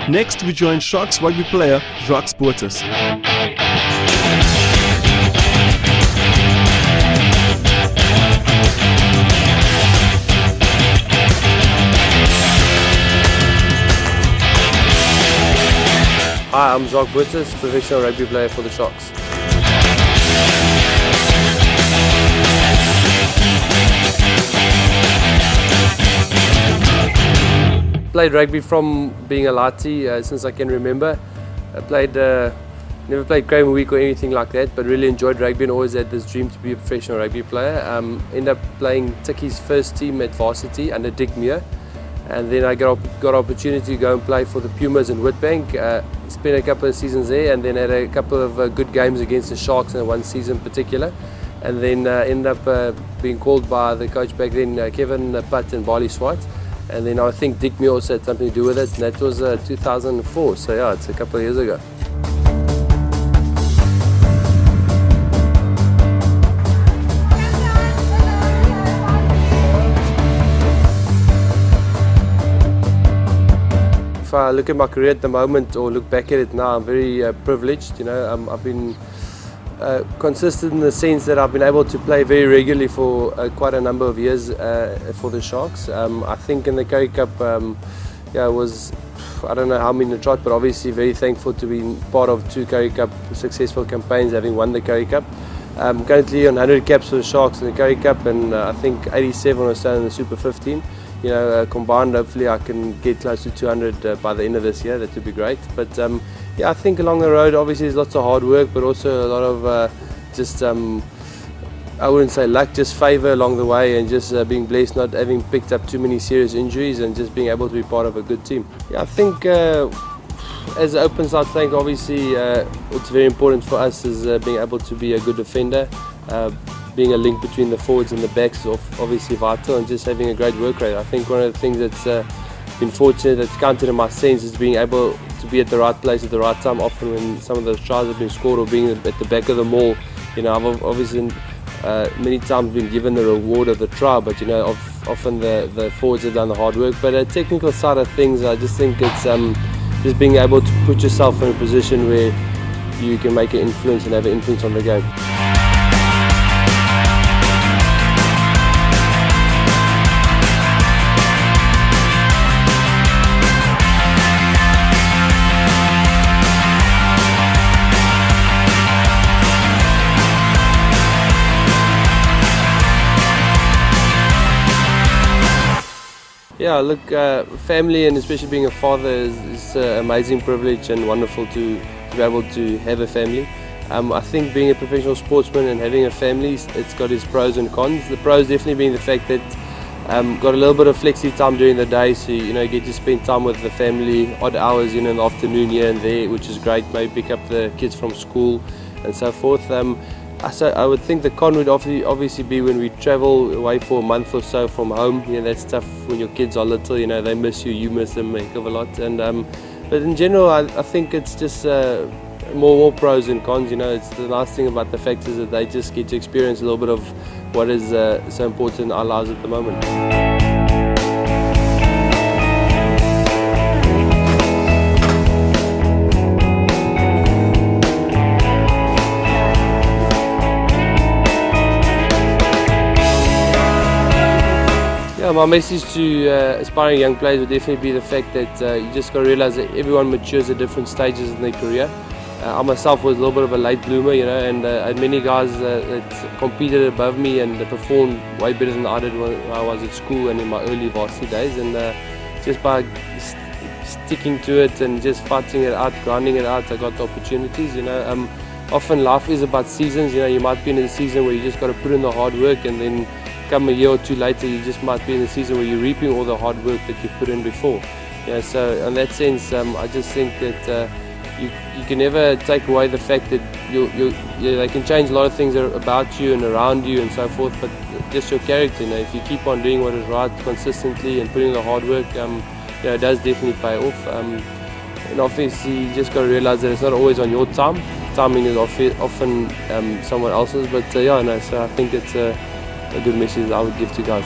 Next, we join Sharks rugby player Jacques Botes. Hi, I'm Jacques Botes, professional rugby player for the Sharks. Played rugby from being a laddie since I can remember. I never played Craven Week or anything like that, but really enjoyed rugby and always had this dream to be a professional rugby player. Ended up playing Tikkie's first team at varsity under Dick Muir, and then I got opportunity to go and play for the Pumas in Witbank. Spent a couple of seasons there, and then had a couple of good games against the Sharks in one season in particular, and then ended up being called by the coach back then, Kevin Putt and Barley Swart. And then I think Dick Muir also had something to do with it, and that was 2004, so yeah, it's a couple of years ago. If I look at my career at the moment, or look back at it now, I'm very privileged. I've been consistent in the sense that I've been able to play very regularly for quite a number of years for the Sharks. I think in the Currie Cup, was, I don't know how many in the trot, but obviously very thankful to be part of 2 Currie Cup successful campaigns, having won the Currie Cup. I'm currently on 100 caps for the Sharks in the Currie Cup, and I think 87 or so in the Super 15. Combined, hopefully I can get close to 200 by the end of this year. That would be great. But I think along the road, obviously there's lots of hard work, but also a lot of I wouldn't say luck, just favour along the way, and just being blessed, not having picked up too many serious injuries, and just being able to be part of a good team. I think as an open side flank, obviously it's very important for us is being able to be a good defender. Being a link between the forwards and the backs is obviously vital, and just having a great work rate. I think one of the things that's been fortunate, that's counted in my sense, is being able to be at the right place at the right time. Often when some of those tries have been scored, or being at the back of the maul, I've obviously many times been given the reward of the try, but often the forwards have done the hard work. But a technical side of things, I just think it's just being able to put yourself in a position where you can make an influence and have an influence on the game. Yeah, look, family, and especially being a father, is an amazing privilege and wonderful to be able to have a family. I think being a professional sportsman and having a family, it's got its pros and cons. The pros definitely being the fact that got a little bit of flexi time during the day, so you get to spend time with the family, odd hours in the afternoon here and there, which is great. Maybe pick up the kids from school and so forth. So I would think the con would obviously be when we travel away for a month or so from home. That's tough when your kids are little. They miss you, you miss them a heck of a lot. And but in general, I think it's just more pros and cons. It's the nice thing about the fact is that they just get to experience a little bit of what is so important in our lives at the moment. My message to aspiring young players would definitely be the fact that you just got to realise that everyone matures at different stages in their career. I myself was a little bit of a late bloomer, and I had many guys that competed above me and performed way better than I did when I was at school and in my early varsity days. And just by sticking to it and just fighting it out, grinding it out, I got the opportunities. Often life is about seasons. You might be in a season where you just got to put in the hard work, and then come a year or two later, you just might be in a season where you're reaping all the hard work that you put in before. So in that sense, I just think that you can never take away the fact that they can change a lot of things about you and around you and so forth, but just your character. If you keep on doing what is right consistently and putting the hard work, it does definitely pay off. And obviously, you just got to realise that it's not always on your time. Timing is often someone else's, but so I think it's a good message I would give to guys.